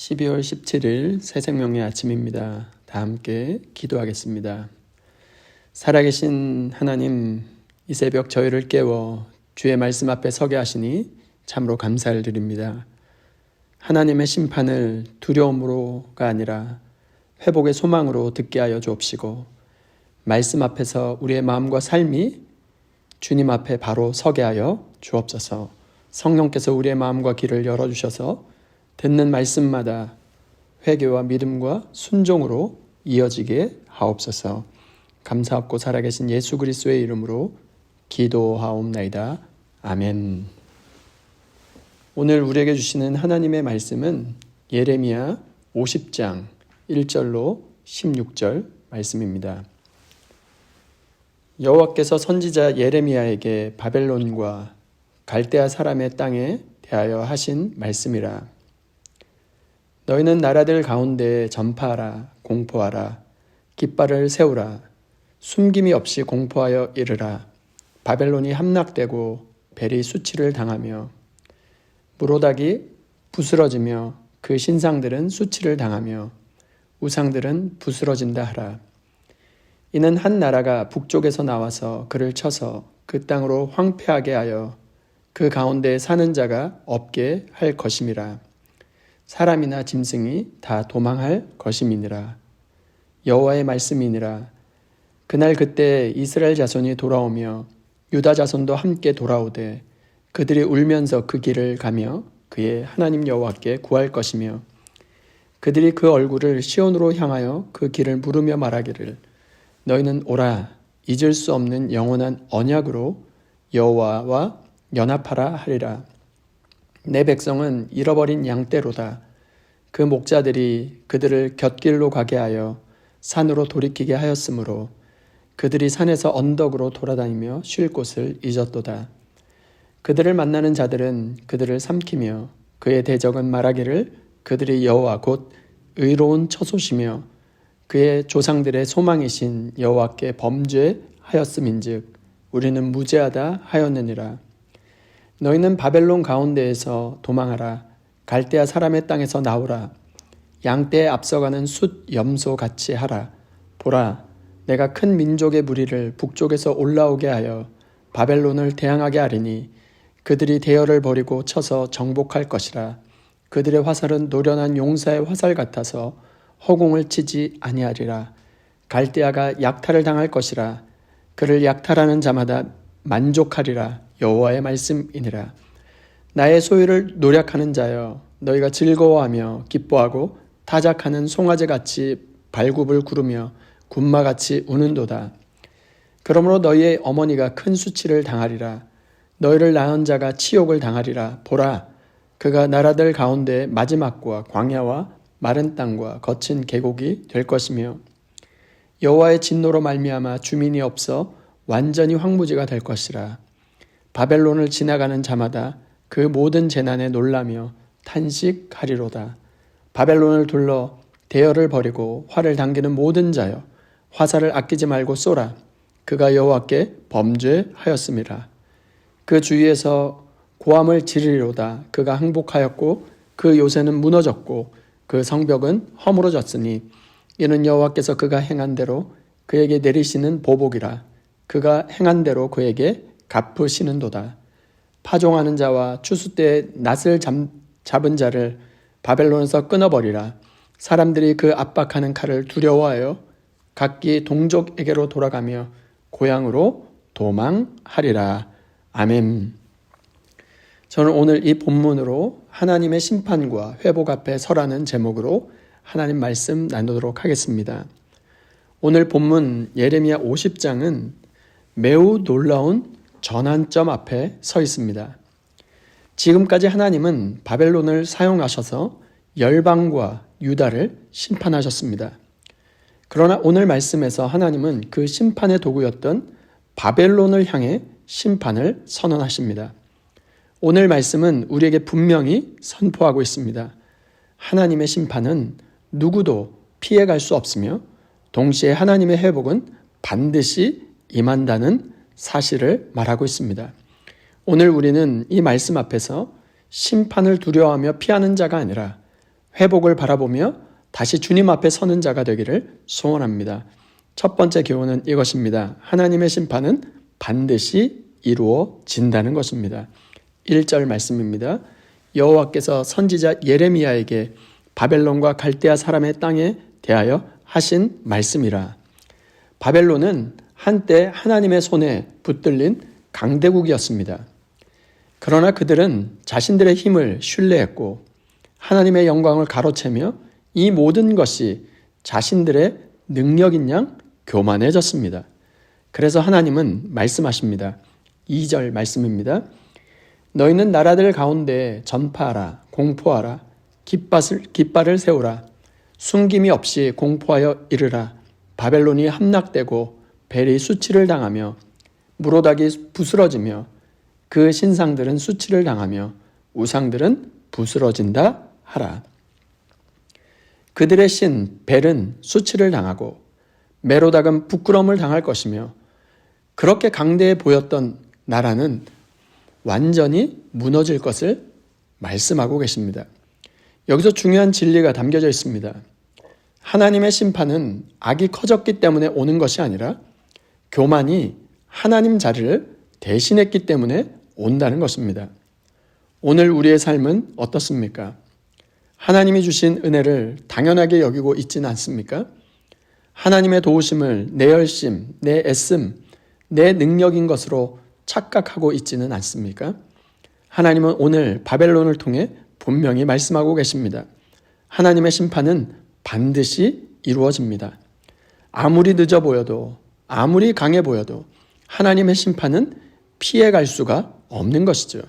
12월 17일 새생명의 아침입니다. 다 함께 기도하겠습니다. 살아계신 하나님, 이 새벽 저희를 깨워 주의 말씀 앞에 서게 하시니 참으로 감사를 드립니다. 하나님의 심판을 두려움으로가 아니라 회복의 소망으로 듣게 하여 주옵시고, 말씀 앞에서 우리의 마음과 삶이 주님 앞에 바로 서게 하여 주옵소서. 성령께서 우리의 마음과 귀를 열어주셔서 듣는 말씀마다 회개와 믿음과 순종으로 이어지게 하옵소서. 감사하고 살아계신 예수 그리스도의 이름으로 기도하옵나이다. 아멘. 오늘 우리에게 주시는 하나님의 말씀은 예레미야 50장 1절로 16절 말씀입니다. 여호와께서 선지자 예레미야에게 바벨론과 갈대아 사람의 땅에 대하여 하신 말씀이라. 너희는 나라들 가운데 전파하라, 공포하라, 깃발을 세우라, 숨김이 없이 공포하여 이르라. 바벨론이 함락되고 벨이 수치를 당하며 무로닥이 부스러지며 그 신상들은 수치를 당하며 우상들은 부스러진다 하라. 이는 한 나라가 북쪽에서 나와서 그를 쳐서 그 땅으로 황폐하게 하여 그 가운데 사는 자가 없게 할 것임이라. 사람이나 짐승이 다 도망할 것임이니라. 여호와의 말씀이니라. 그날 그때 이스라엘 자손이 돌아오며 유다 자손도 함께 돌아오되 그들이 울면서 그 길을 가며 그의 하나님 여호와께 구할 것이며 그들이 그 얼굴을 시온으로 향하여 그 길을 물으며 말하기를 너희는 오라 잊을 수 없는 영원한 언약으로 여호와와 연합하라 하리라. 내 백성은 잃어버린 양떼로다. 그 목자들이 그들을 곁길로 가게 하여 산으로 돌이키게 하였으므로 그들이 산에서 언덕으로 돌아다니며 쉴 곳을 잊었도다. 그들을 만나는 자들은 그들을 삼키며 그의 대적은 말하기를 그들이 여호와 곧 의로운 처소시며 그의 조상들의 소망이신 여호와께 범죄하였음인즉 우리는 무죄하다 하였느니라. 너희는 바벨론 가운데에서 도망하라. 갈대아 사람의 땅에서 나오라. 양떼에 앞서가는 숫 염소 같이 하라. 보라, 내가 큰 민족의 무리를 북쪽에서 올라오게 하여 바벨론을 대항하게 하리니 그들이 대열을 버리고 쳐서 정복할 것이라. 그들의 화살은 노련한 용사의 화살 같아서 허공을 치지 아니하리라. 갈대아가 약탈을 당할 것이라. 그를 약탈하는 자마다 만족하리라. 여호와의 말씀이니라. 나의 소유를 노력하는 자여, 너희가 즐거워하며 기뻐하고 타작하는 송아지같이 발굽을 구르며 군마같이 우는도다. 그러므로 너희의 어머니가 큰 수치를 당하리라. 너희를 낳은 자가 치욕을 당하리라. 보라, 그가 나라들 가운데 마지막과 광야와 마른 땅과 거친 계곡이 될 것이며 여호와의 진노로 말미암아 주민이 없어 완전히 황무지가 될 것이라. 바벨론을 지나가는 자마다 그 모든 재난에 놀라며 탄식하리로다. 바벨론을 둘러 대열을 버리고 활을 당기는 모든 자여, 화살을 아끼지 말고 쏘라. 그가 여호와께 범죄하였음이라. 그 주위에서 고함을 지르리로다. 그가 항복하였고 그 요새는 무너졌고 그 성벽은 허물어졌으니 이는 여호와께서 그가 행한 대로 그에게 내리시는 보복이라. 그가 행한 대로 그에게 갚으시는도다. 파종하는 자와 추수 때에 낫을 잡은 자를 바벨론에서 끊어버리라. 사람들이 그 압박하는 칼을 두려워하여 각기 동족에게로 돌아가며 고향으로 도망하리라. 아멘. 저는 오늘 이 본문으로 하나님의 심판과 회복 앞에 서라는 제목으로 하나님 말씀 나누도록 하겠습니다. 오늘 본문 예레미야 50장은 매우 놀라운 전환점 앞에 서 있습니다. 지금까지 하나님은 바벨론을 사용하셔서 열방과 유다를 심판하셨습니다. 그러나 오늘 말씀에서 하나님은 그 심판의 도구였던 바벨론을 향해 심판을 선언하십니다. 오늘 말씀은 우리에게 분명히 선포하고 있습니다. 하나님의 심판은 누구도 피해갈 수 없으며 동시에 하나님의 회복은 반드시 임한다는 사실을 말하고 있습니다. 오늘 우리는 이 말씀 앞에서 심판을 두려워하며 피하는 자가 아니라 회복을 바라보며 다시 주님 앞에 서는 자가 되기를 소원합니다. 첫 번째 교훈은 이것입니다. 하나님의 심판은 반드시 이루어진다는 것입니다. 1절 말씀입니다. 여호와께서 선지자 예레미야에게 바벨론과 갈대아 사람의 땅에 대하여 하신 말씀이라. 바벨론은 한때 하나님의 손에 붙들린 강대국이었습니다. 그러나 그들은 자신들의 힘을 신뢰했고 하나님의 영광을 가로채며 이 모든 것이 자신들의 능력인 양 교만해졌습니다. 그래서 하나님은 말씀하십니다. 2절 말씀입니다. 너희는 나라들 가운데 전파하라, 공포하라, 깃발을 세우라, 숨김이 없이 공포하여 이르라. 바벨론이 함락되고 벨이 수치를 당하며 무로닥이 부스러지며 그 신상들은 수치를 당하며 우상들은 부스러진다 하라. 그들의 신 벨은 수치를 당하고 메로닥은 부끄러움을 당할 것이며 그렇게 강대해 보였던 나라는 완전히 무너질 것을 말씀하고 계십니다. 여기서 중요한 진리가 담겨져 있습니다. 하나님의 심판은 악이 커졌기 때문에 오는 것이 아니라 교만이 하나님 자리를 대신했기 때문에 온다는 것입니다. 오늘 우리의 삶은 어떻습니까? 하나님이 주신 은혜를 당연하게 여기고 있지는 않습니까? 하나님의 도우심을 내 열심, 내 애씀, 내 능력인 것으로 착각하고 있지는 않습니까? 하나님은 오늘 바벨론을 통해 분명히 말씀하고 계십니다. 하나님의 심판은 반드시 이루어집니다. 아무리 늦어 보여도 아무리 강해 보여도 하나님의 심판은 피해갈 수가 없는 것이죠.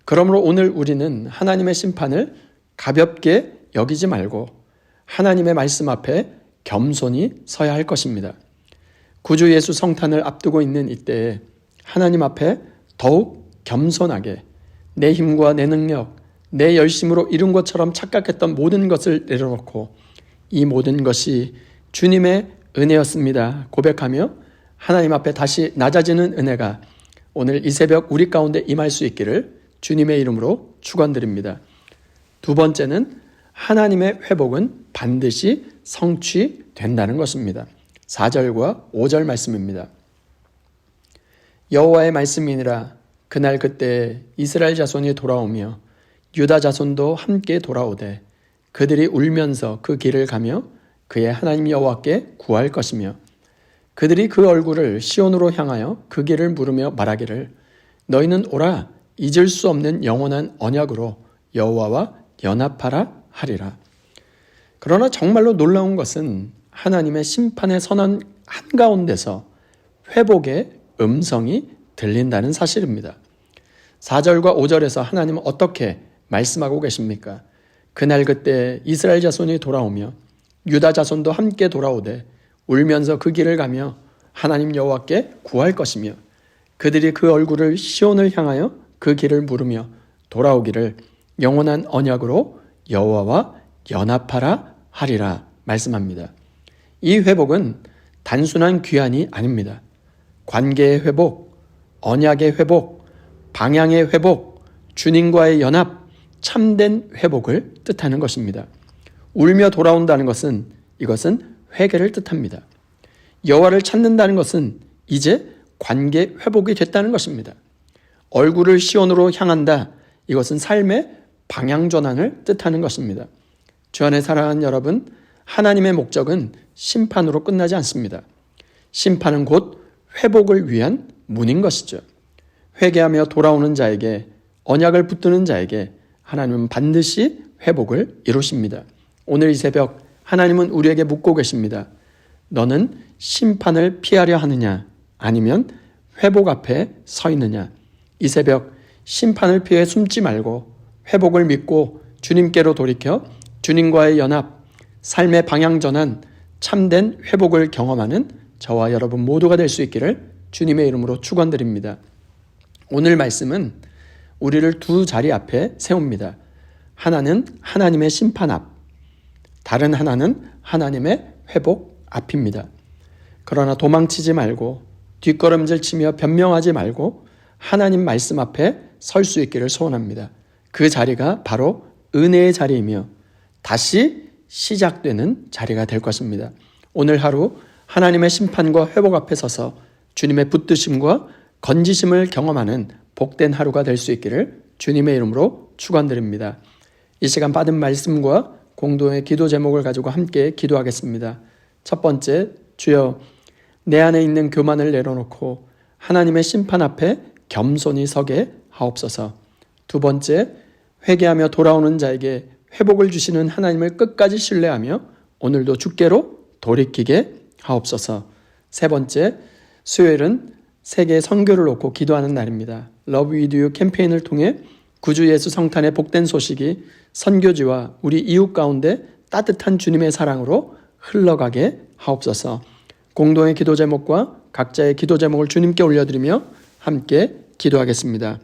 그러므로 오늘 우리는 하나님의 심판을 가볍게 여기지 말고 하나님의 말씀 앞에 겸손히 서야 할 것입니다. 구주 예수 성탄을 앞두고 있는 이때에 하나님 앞에 더욱 겸손하게 내 힘과 내 능력, 내 열심으로 이룬 것처럼 착각했던 모든 것을 내려놓고 이 모든 것이 주님의 은혜였습니다 고백하며 하나님 앞에 다시 낮아지는 은혜가 오늘 이 새벽 우리 가운데 임할 수 있기를 주님의 이름으로 축원드립니다. 두 번째는 하나님의 회복은 반드시 성취된다는 것입니다. 4절과 5절 말씀입니다. 여호와의 말씀이니라. 그날 그때 이스라엘 자손이 돌아오며 유다 자손도 함께 돌아오되 그들이 울면서 그 길을 가며 그의 하나님 여호와께 구할 것이며 그들이 그 얼굴을 시온으로 향하여 그 길을 물으며 말하기를 너희는 오라 잊을 수 없는 영원한 언약으로 여호와와 연합하라 하리라. 그러나 정말로 놀라운 것은 하나님의 심판의 선언 한가운데서 회복의 음성이 들린다는 사실입니다. 4절과 5절에서 하나님은 어떻게 말씀하고 계십니까? 그날 그때 이스라엘 자손이 돌아오며 유다 자손도 함께 돌아오되 울면서 그 길을 가며 하나님 여호와께 구할 것이며 그들이 그 얼굴을 시온을 향하여 그 길을 물으며 돌아오기를 영원한 언약으로 여호와와 연합하라 하리라 말씀합니다. 이 회복은 단순한 귀환이 아닙니다. 관계의 회복, 언약의 회복, 방향의 회복, 주님과의 연합, 참된 회복을 뜻하는 것입니다. 울며 돌아온다는 것은 이것은 회개를 뜻합니다. 여호와를 찾는다는 것은 이제 관계 회복이 됐다는 것입니다. 얼굴을 시온으로 향한다. 이것은 삶의 방향 전환을 뜻하는 것입니다. 주 안에 사랑하는 여러분, 하나님의 목적은 심판으로 끝나지 않습니다. 심판은 곧 회복을 위한 문인 것이죠. 회개하며 돌아오는 자에게, 언약을 붙드는 자에게 하나님은 반드시 회복을 이루십니다. 오늘 이 새벽 하나님은 우리에게 묻고 계십니다. 너는 심판을 피하려 하느냐 아니면 회복 앞에 서 있느냐. 이 새벽 심판을 피해 숨지 말고 회복을 믿고 주님께로 돌이켜 주님과의 연합, 삶의 방향 전환, 참된 회복을 경험하는 저와 여러분 모두가 될 수 있기를 주님의 이름으로 축원드립니다. 오늘 말씀은 우리를 두 자리 앞에 세웁니다. 하나는 하나님의 심판 앞, 다른 하나는 하나님의 회복 앞입니다. 그러나 도망치지 말고 뒷걸음질 치며 변명하지 말고 하나님 말씀 앞에 설 수 있기를 소원합니다. 그 자리가 바로 은혜의 자리이며 다시 시작되는 자리가 될 것입니다. 오늘 하루 하나님의 심판과 회복 앞에 서서 주님의 붙드심과 건지심을 경험하는 복된 하루가 될 수 있기를 주님의 이름으로 축원드립니다. 이 시간 받은 말씀과 공동의 기도 제목을 가지고 함께 기도하겠습니다. 첫 번째, 주여 내 안에 있는 교만을 내려놓고 하나님의 심판 앞에 겸손히 서게 하옵소서. 두 번째, 회개하며 돌아오는 자에게 회복을 주시는 하나님을 끝까지 신뢰하며 오늘도 주께로 돌이키게 하옵소서. 세 번째, 수요일은 세계 선교를 놓고 기도하는 날입니다. Love with you 캠페인을 통해 구주 예수 성탄의 복된 소식이 선교지와 우리 이웃 가운데 따뜻한 주님의 사랑으로 흘러가게 하옵소서. 공동의 기도 제목과 각자의 기도 제목을 주님께 올려드리며 함께 기도하겠습니다.